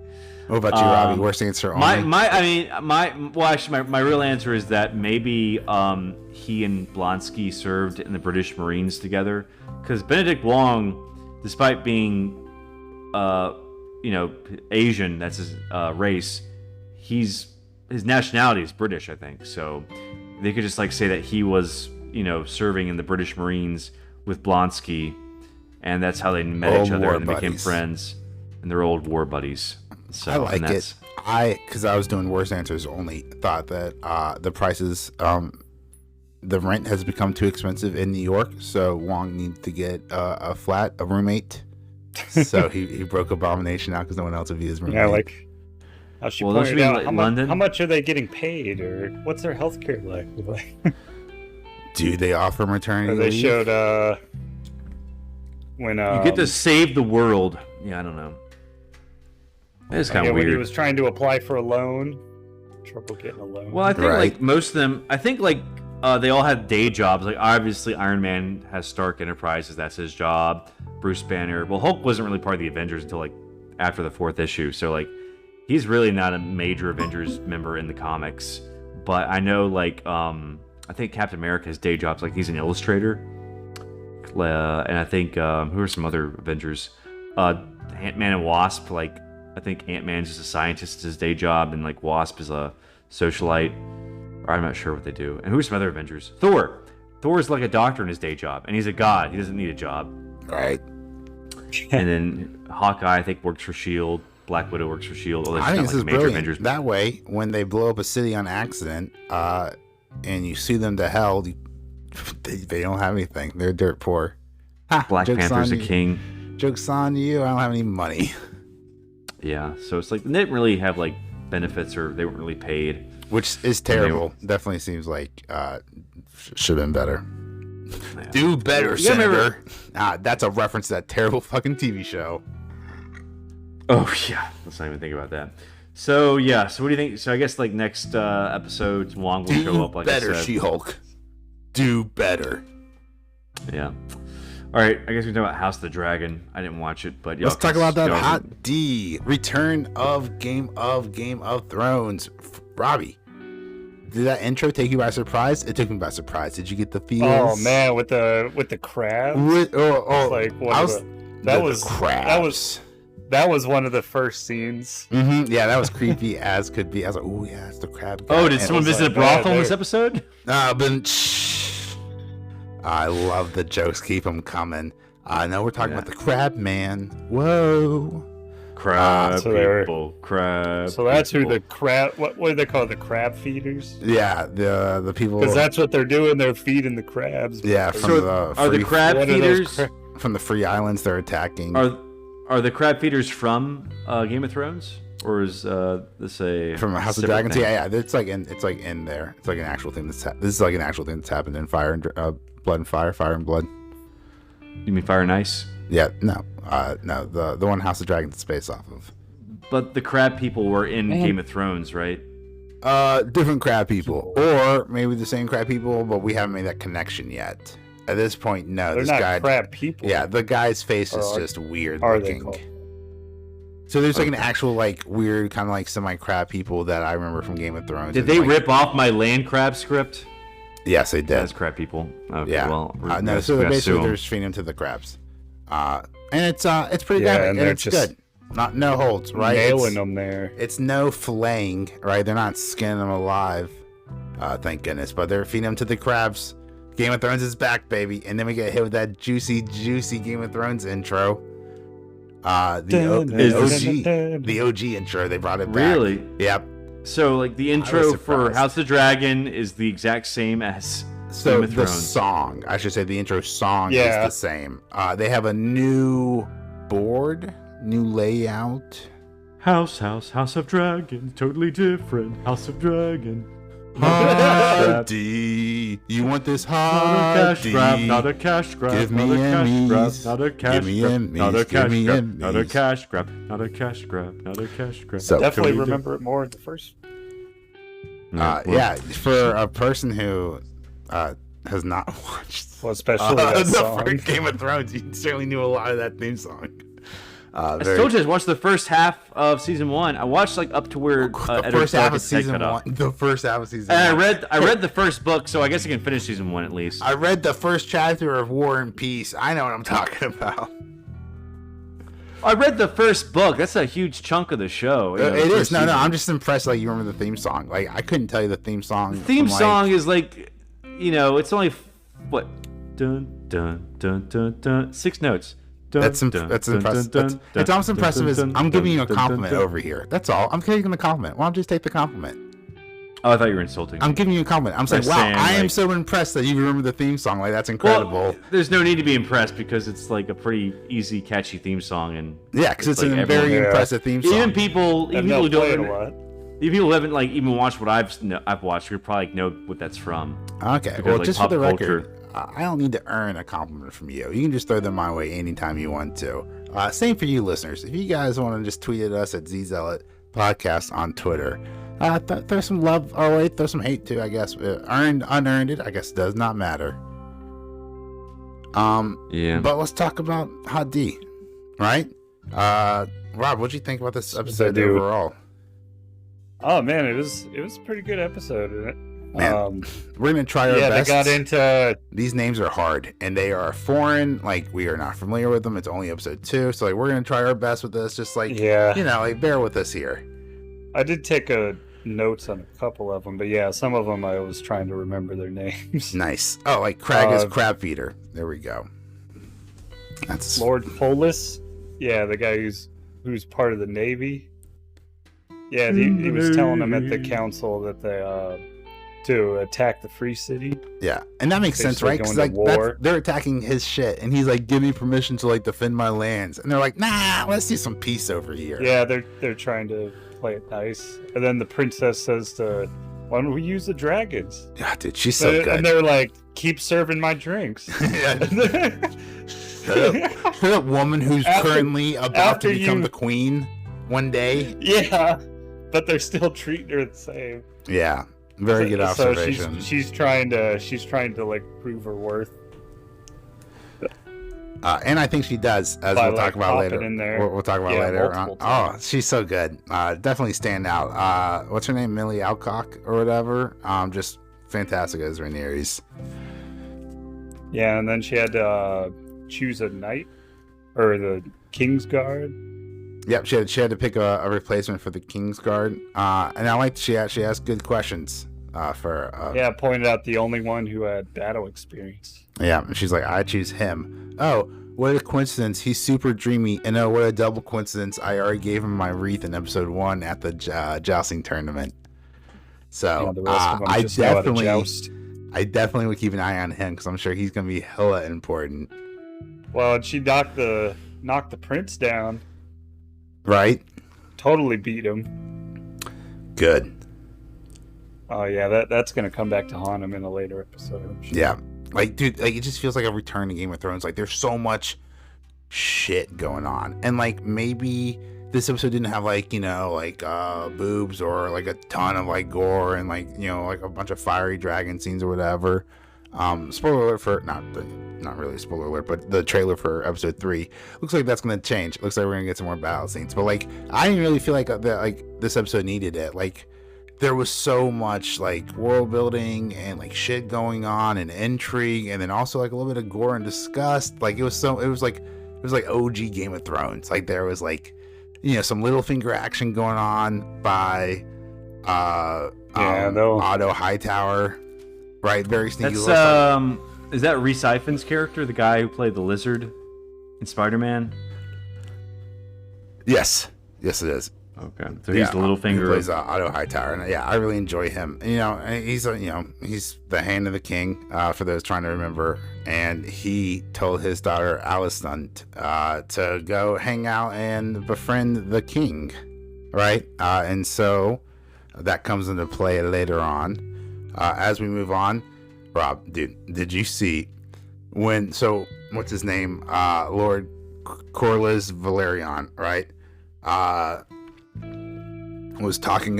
What about you, Robbie? Worst answer only. My real answer is that maybe he and Blonsky served in the British Marines together, because Benedict Wong, despite being Asian, that's his race, his nationality is British, I think. So they could just like say that he was, serving in the British Marines with Blonsky, and that's how they met each other and they became friends, and they're old war buddies. So, I like it. Because I was doing worst answers only, thought that the prices the rent has become too expensive in New York, so Wong needs to get a roommate. So he broke Abomination out because no one else would be his roommate. Yeah, like how she Well, those pointed should be out, in London. how much are they getting paid, or what's their healthcare like? Do they offer maternity Or they leave? showed when You get to save the world. Yeah, I don't know. It's kind of when he weird. was trying to apply for a loan, trouble getting a loan. Well, I think Right. like most of them, I think like they all had day jobs. Like obviously Iron Man has Stark Enterprises, that's his job. Bruce Banner. Well, Hulk wasn't really part of the Avengers until like after the 4th issue, so like he's really not a major Avengers member in the comics. But I know like I think Captain America's day jobs, like he's an illustrator. And I think who are some other Avengers? Ant-Man and Wasp, like I think Ant-Man's just a scientist, is his day job, and like Wasp is a socialite. Or I'm not sure what they do. And who's some other Avengers? Thor. Thor's like a doctor in his day job, and he's a god. He doesn't need a job. Right. And then Hawkeye, I think, works for S.H.I.E.L.D. Black Widow works for S.H.I.E.L.D. Although I she's think not this like is a major brilliant. Avengers. That way, when they blow up a city on accident, and you sue them to hell, they don't have anything. They're dirt poor. Ha, Black joke's Panther's a on you. king. Joke's on you. I don't have any money. Yeah, so it's like they didn't really have like benefits, or they weren't really paid. Which is terrible. Definitely seems like should have been better. Yeah. Do better, You gotta Senator. That's a reference to that terrible fucking TV show. Oh yeah, let's not even think about that. So yeah, so what do you think? So I guess like next episode, Wong will show up. Like better, I said. She-Hulk. Do better. Yeah. All right, I guess we can talk about House of the Dragon. I didn't watch it, but Let's talk about that y'all- hot D. Return of Game of Thrones. Robbie, did that intro take you by surprise? It took me by surprise. Did you get the feels? Oh man, with the crab. Like one I of was, the- crabs. that was one of the first scenes. Mm-hmm. Yeah, that was creepy as could be. I was like, oh yeah, it's the crab. Oh, did And someone it was visit a like, brothel in man, this episode? but I love the jokes. Keep them coming. No, we're talking about the crab man. Whoa. Crab so they were- people, crab. So that's who people. the crab. What do they call it? The crab feeders? Yeah, the people. Because that's what they're doing. They're feeding the crabs. Yeah, from So the are the free, crab What are those feeders? from the free islands they're attacking. Are the crab feeders from Game of Thrones, or is this a From House of separate Dragons, thing? yeah, it's like in there. It's like an actual thing this is like an actual thing that's happened in Fire and Blood and Fire and Blood. You mean Fire and Ice? Yeah, no, the one House of Dragons is based off of. But the crab people were in Game of Thrones, right? Different crab people, or maybe the same crab people, but we haven't made that connection yet. At this point, no, They're this not guy. crab people. Yeah, the guy's face is Or just weird are they looking. called? So there's like an actual like weird kind of like semi crab people that I remember from Game of Thrones. Did and, they like, rip off my land crab script? Yes, they did. That's crab people. Okay, Yeah. well, No, so we gotta sue basically 'em. they're just feeding them to the crabs, and it's pretty Yeah, good, and and they're it's just good. Not no holds, right? Nailing It's, them there. it's no flaying, right? They're not skinning them alive, thank goodness. But they're feeding them to the crabs. Game of Thrones is back, baby, and then we get hit with that juicy Game of Thrones intro. The OG intro. They brought it back. Really? Yep. So, like, the was intro for surprised. House of the Dragon is the exact same as So Game of the Thrones. song, I should say, the intro song Yeah. is the same. They have a new board, new layout. House of Dragon, totally different. House of Dragon. Hardy, you want this Not a cash hardy? grab, not a cash grab, Give not me a cash grab, Emmys. not a cash Give me grab, Emmys. not a Give cash me grab, not a Emmys. cash grab, not a cash grab, not a cash grab. So- Definitely Totally remember it more at the first. different. Yeah, for a person who has not watched Well, especially that the song. first Game of Thrones, you certainly knew a lot of that theme song. I told you I watched the first half of season 1. I watched like up to where the Eddard first half Stark's of head season cut off. 1. The first half of season And 1. I read the first book, so I guess I can finish season 1 at least. I read the first chapter of War and Peace. I know what I'm talking about. I read the first book. That's a huge chunk of the show. You know, It the is. first No, season. I'm just impressed. Like you remember the theme song. Like I couldn't tell you the theme song. The theme from, like- song is like, you know, it's only what, dun dun dun dun dun, 6 notes. Dun, That's dun, that's dun, impressive. dun, That's, dun, it's almost dun, impressive dun, as dun, I'm giving you a dun, compliment dun, dun. over here. That's all. I'm taking the compliment. Why don't you just take the compliment? Oh, I thought you were insulting. I'm giving you a compliment. I'm saying, wow, I am so impressed that you remember the theme song. Like, that's incredible. Well, there's no need to be impressed because it's like a pretty easy, catchy theme song, and yeah, because it's like a very impressive theme song. Even people who don't, even people who haven't like even watched what I've watched, you probably know what that's from. Okay, because, well, like, just for the culture. record, I don't need to earn a compliment from you. You can just throw them my way anytime you want to. Same for you, listeners. If you guys want to just tweet at us at Zealot Podcast on Twitter. Throw some love our way, throw some hate too, I guess. Earned, unearned, it, I guess, does not matter. Yeah. But let's talk about Hot D, right? Rob, what'd you think about this episode overall? Oh man, it was a pretty good episode. Man, we're gonna try our best. Yeah, they got into these names are hard and they are foreign. Like, we are not familiar with them. It's only episode 2, so like we're gonna try our best with this. Just like, like bear with us here. I did take notes on a couple of them, but yeah, some of them I was trying to remember their names. Nice. Oh, like Crag is crab feeder. There we go. That's Lord Polis. Yeah, the guy who's part of the Navy. Yeah, he was telling them at the council that they to attack the Free City. Yeah, and that makes sense, right? Because like they're attacking his shit, and he's like, "Give me permission to like defend my lands," and they're like, "Nah, let's do some peace over here." Yeah, they're trying to play it nice, and then the princess says to, "Why don't we use the dragons?" Yeah, dude, she's so good. And they're like, "Keep serving my drinks." Shut up, woman who's currently about to become the queen one day. Yeah, but they're still treating her the same. Yeah. Very good observation. So she's trying to like prove her worth. And I think she does, as we'll talk about later. We'll talk about later. Oh, she's so good. Definitely stand out. What's her name? Millie Alcock or whatever. Just fantastic as Rhaenyra's. Yeah, and then she had to choose a knight or the King's Guard. Yep, she had to pick a replacement for the King's Guard. And I liked she actually asked good questions. Pointed out the only one who had battle experience. Yeah, and she's like, I choose him. Oh, what a coincidence. He's super dreamy. And oh, what a double coincidence. I already gave him my wreath in episode 1 at the jousting tournament. So I definitely would keep an eye on him because I'm sure he's gonna be hella important. Well, and she knocked the prince down. Right? Totally beat him. Good. Oh yeah, that's gonna come back to haunt him in a later episode. Sure. Yeah, like dude, like it just feels like a return to Game of Thrones. Like there's so much shit going on, and like maybe this episode didn't have like boobs or like a ton of like gore and like like a bunch of fiery dragon scenes or whatever. Spoiler alert for not really spoiler alert, but the trailer for episode 3 looks like that's gonna change. It looks like we're gonna get some more battle scenes, but like I didn't really feel like this episode needed it. Like there was so much like world building and like shit going on and intrigue, and then also like a little bit of gore and disgust. Like it was like OG Game of Thrones. Like there was like some Littlefinger action going on by Otto Hightower, right? Very sneaky. That's is that Rhys Ifans' character, the guy who played the Lizard in Spider-Man? Yes, it is. Okay, so he's the Littlefinger. He plays Otto Hightower, and I really enjoy him. He's he's the hand of the king for those trying to remember. And he told his daughter Alicent to go hang out and befriend the king, right? And so that comes into play later on. As we move on, Rob, dude, did you see when? So what's his name? Lord Corlys Valerion, right? Was talking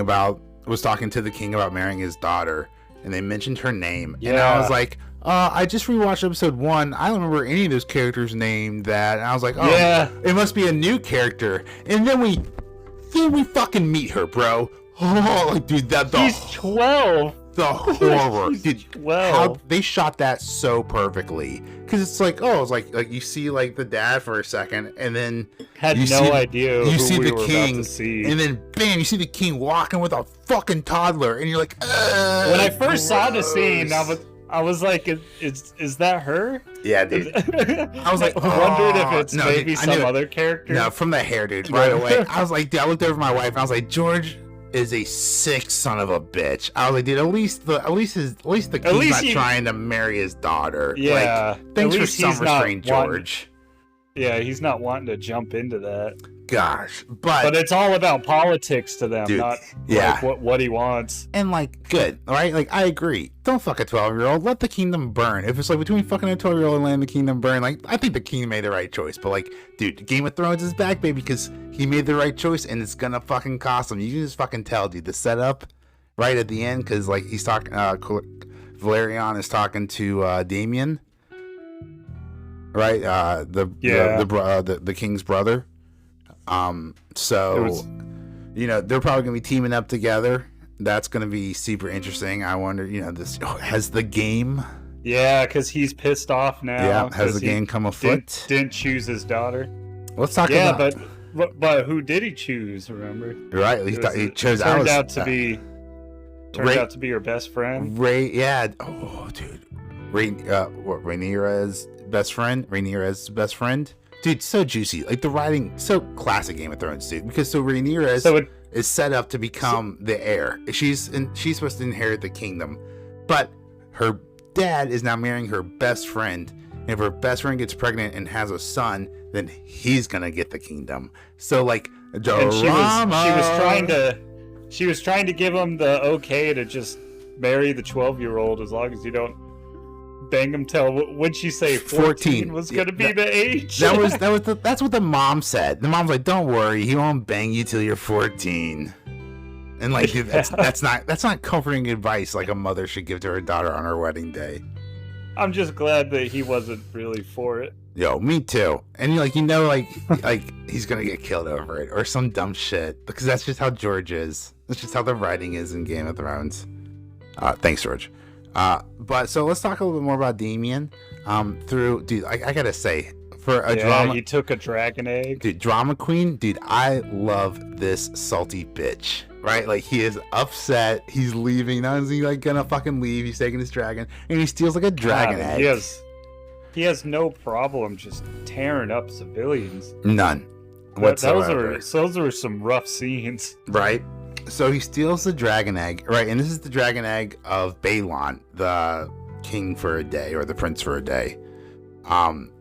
to the king about marrying his daughter, and they mentioned her name, and I was like, I just rewatched episode 1. I don't remember any of those characters named that, and I was like, it must be a new character. And then we fucking meet her, bro. Oh, like, dude, he's 12. The horror, dude. 12. How they shot that so perfectly, because it's like, it's like you see like the dad for a second, and then you see the king, and then bam, you see the king walking with a fucking toddler, and you're like, when I first saw the scene, I was like, is that her? Yeah, dude. I was like, wondered if it's maybe some other character. No, from the hair, dude. Right away, I was like, dude, I looked over at my wife, and I was like, George, is a sick son of a bitch. I was like, dude, at least the king's not trying to marry his daughter. Yeah. Like, thanks for some restraint, George. Yeah, he's not wanting to jump into that. Gosh, but it's all about politics to them, dude, not like what he wants. And like, good, all right? Like, I agree. Don't fuck a 12-year-old. Let the kingdom burn. If it's like between fucking a 12-year-old and letting the kingdom burn, like, I think the king made the right choice. But like, dude, Game of Thrones is back, baby, because he made the right choice, and it's gonna fucking cost him. You can just fucking tell, dude. The setup right at the end, because like he's talking, Valerian is talking to Damien, right? The king's brother. You know, they're probably gonna be teaming up together. That's gonna be super interesting. I wonder, you know, has the game? Yeah, because he's pissed off now. Yeah, has the game come afoot? Didn't choose his daughter. Let's talk about. Yeah, but who did he choose? Remember? Right, he chose. Turned out to be her best friend. Yeah. Oh, dude. Rhaenyra's best friend. Dude, so juicy. Like, the writing, so classic Game of Thrones, dude. Because Rhaenyra is set up to become the heir. She's supposed to inherit the kingdom. But her dad is now marrying her best friend. And if her best friend gets pregnant and has a son, then he's going to get the kingdom. So, like, drama. She was trying to give him the okay to just marry the 12-year-old as long as you don't bang him till, what'd she say, 14 was going to be the age? That's what the mom said. The mom's like, don't worry, he won't bang you till you're 14. And like, dude, that's not comforting advice like a mother should give to her daughter on her wedding day. I'm just glad that he wasn't really for it. Yo, me too. And like, you know, like he's gonna get killed over it or some dumb shit, because that's just how George is. That's just how the writing is in Game of Thrones. Thanks, George. But so let's talk a little bit more about Damien. Dude, I gotta say, for a drama, he took a dragon egg. Dude, drama queen. Dude, I love this salty bitch. Right, like, he is upset. He's leaving. Not only is he like gonna fucking leave, he's taking his dragon, and he steals like a dragon egg. He has no problem just tearing up civilians. None whatsoever. Those are some rough scenes. Right. So he steals the dragon egg, right? And this is the dragon egg of Balon, the king for a day, or the prince for a day.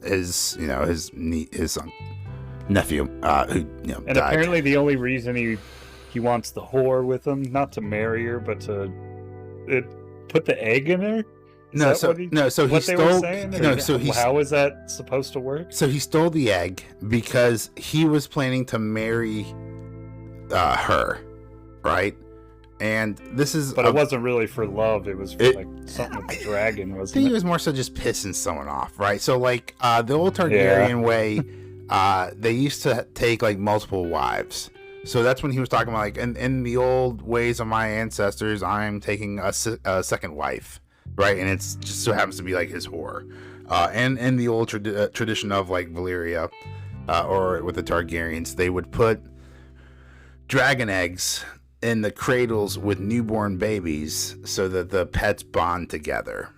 His nephew, who and died. Apparently the only reason he wants the whore with him, not to marry her, but to put the egg in her. How is that supposed to work? So he stole the egg because he was planning to marry her. Right, and this is. But it wasn't really for love. It was for something with the dragon. Wasn't I think he was more so just pissing someone off, right? So like the old Targaryen way, they used to take like multiple wives. So that's when he was talking about like, in the old ways of my ancestors, I'm taking a second wife, right? And it's just so happens to be like his whore. And in the old tradition of like Valyria, or with the Targaryens, they would put dragon eggs in the cradles with newborn babies so that the pets bond together.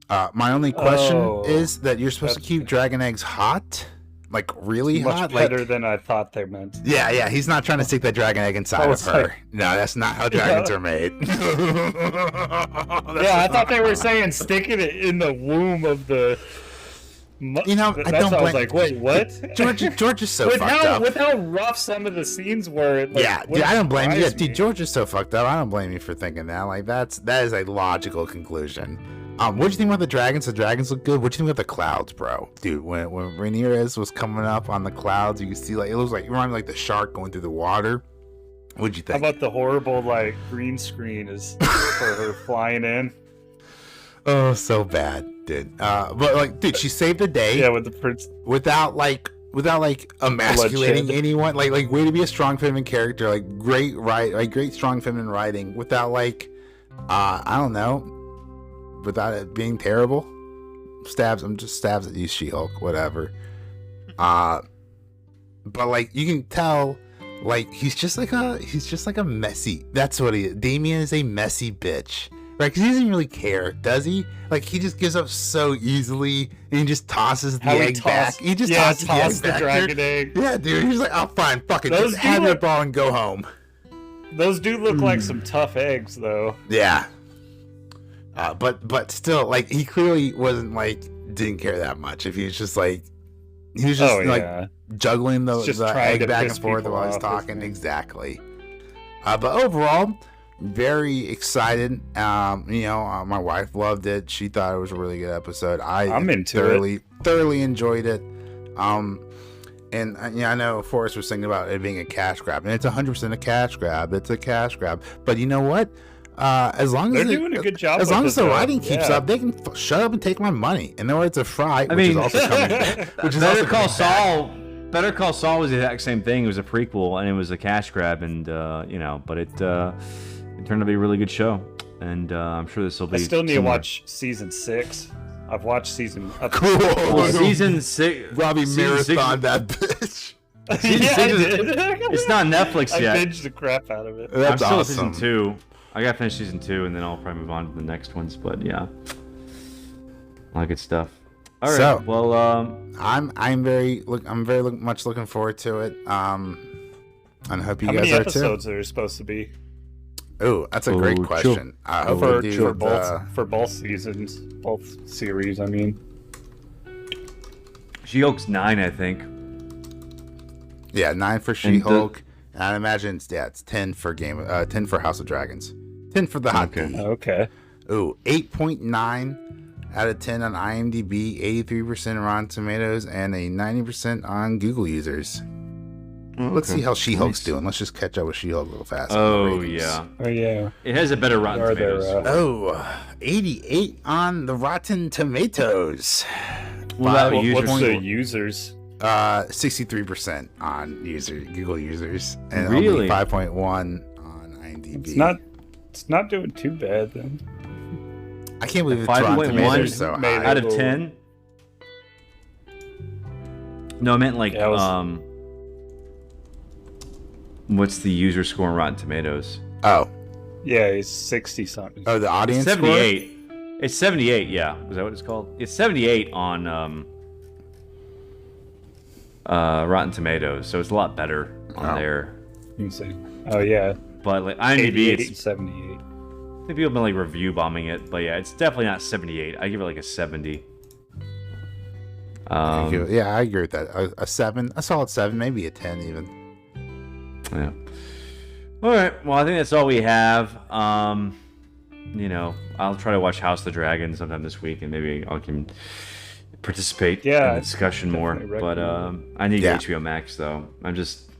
My only question is that you're supposed to keep dragon eggs hot, like really hot, much better than I thought they meant. Yeah, he's not trying to stick that dragon egg inside of her. No, that's not how dragons are made. I thought they were saying sticking it in the womb of the. You know, I was like, wait, what? George is so fucked up. With how rough some of the scenes were. Dude, I don't blame you. Dude, George is so fucked up. I don't blame you for thinking that. Like, that is a logical conclusion. What'd you think about the dragons? The dragons look good. What'd you think about the clouds, bro? Dude, when Rhaenyra was coming up on the clouds, you could see like it reminded me like the shark going through the water. What'd you think? How about the horrible like green screen is for her flying in? Oh, so bad, dude. But like, dude, she saved the day. Yeah, with the prince. Without emasculating anyone. Like, way to be a strong feminine character. Like, great strong feminine writing. Without like, I don't know, without it being terrible. Stabs at you, She-Hulk, whatever. But like, you can tell, like, he's just like a messy. That's what he is. Damien is a messy bitch. Right, because he doesn't really care, does he? Like, he just gives up so easily, and he just tosses the egg back. He just tosses the dragon egg. Yeah, dude. He's like, oh, fine, fuck it. Just have your ball and go home. Those do look like some tough eggs, though. Yeah. But still, like, he clearly wasn't, like, didn't care that much. If he was just, like, he was just, like, juggling the egg back and forth while he's talking. Exactly. But overall, very excited. My wife loved it. She thought it was a really good episode. I'm into thoroughly enjoyed it. And I know Forrest was thinking about it being a cash grab, and it's 100% a cash grab. It's a cash grab. But you know what? As long as they're doing a good job. As long as the writing keeps up, they can shut up and take my money. In other words, a fry, which is also coming. Better Call Saul. Better Call Saul was the exact same thing. It was a prequel, and it was a cash grab, and but it turned out to be a really good show, and I'm sure this will be. I still need to watch season 6. I've watched season. Season 6. Robbie marathon that bitch. Season 6 it's not Netflix yet. I binged the crap out of it. That's I'm still awesome. Season 2. I gotta finish season 2, and then I'll probably move on to the next ones. But yeah, a lot of good stuff. All right. So, well, I'm very much looking forward to it. And I hope you guys are too. How many episodes are there supposed to be? Oh, that's a great question. For both seasons, both series. I mean, She-Hulk's 9, I think. Yeah, 9 for She-Hulk. And I imagine it's 10 for 10 for House of Dragons, 10 for the Hot D. Okay. Oh, 8.9 out of 10 on IMDb, 83% on Rotten Tomatoes, and a 90% on Google users. Let's see how She-Hulk's doing. Let's just catch up with She-Hulk real fast. Oh, yeah. It has a better Rotten Tomatoes. 88 on the Rotten Tomatoes. What's the users? 63% on Google users, and really? only 5.1 on IMDb. It's not doing too bad then. I can't believe it's Rotten Tomatoes so high. Out of 10. No, I meant like what's the user score on Rotten Tomatoes? Oh. Yeah, it's 60 something. Oh, the audience 78. Score? It's 78, yeah. Is that what it's called? It's 78 on Rotten Tomatoes, so it's a lot better on there. You can see. Oh, yeah. But like IMDb, it's 78. I think people have been like review bombing it, but yeah, it's definitely not 78. I give it like a 70. Yeah, I agree with that. A 7, a solid 7, maybe a 10 even. Yeah. All right. Well, I think that's all we have. I'll try to watch House of the Dragon sometime this week, and maybe I can participate in the discussion more. But I need HBO Max though. I'm just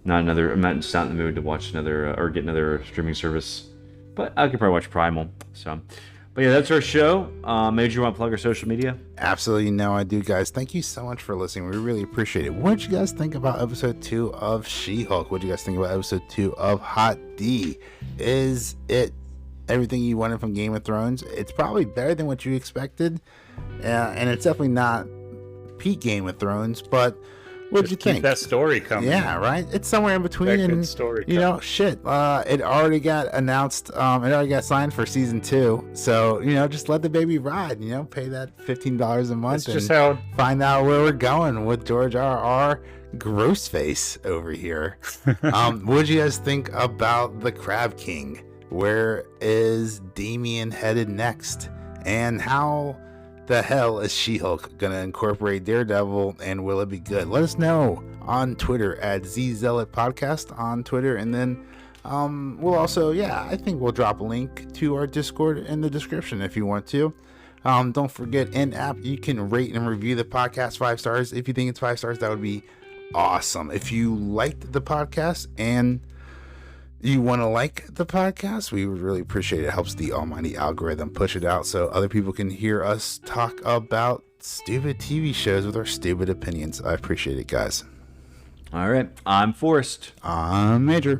not in the mood to watch another or get another streaming service. But I could probably watch Primal. So. But yeah, that's our show. Maybe you want to plug our social media? Absolutely. No, I do, guys. Thank you so much for listening. We really appreciate it. What did you guys think about episode 2 of She-Hulk? What did you guys think about episode 2 of Hot D? Is it everything you wanted from Game of Thrones? It's probably better than what you expected. And it's definitely not peak Game of Thrones, but what did you think? Keep that story coming. Yeah, right? It's somewhere in between. That and, story it already got announced. It already got signed for season 2. So, just let the baby ride. Pay that $15 a month and find out where we're going with George R.R. Grossface over here. What did you guys think about the Crab King? Where is Damian headed next? And how the hell is She-Hulk gonna incorporate Daredevil, and will it be good? Let us know on Twitter at ZZealot Podcast on Twitter, and then we'll also I think we'll drop a link to our Discord in the description if you want to. Don't forget, in app you can rate and review the podcast 5 stars. If you think it's 5 stars, that would be awesome. If you liked the podcast and you want to like the podcast, we would really appreciate it. It helps the almighty algorithm push it out so other people can hear us talk about stupid TV shows with our stupid opinions. I appreciate it, guys. All right. I'm Forrest. I'm Major.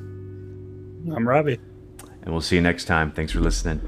I'm Robbie. And we'll see you next time. Thanks for listening.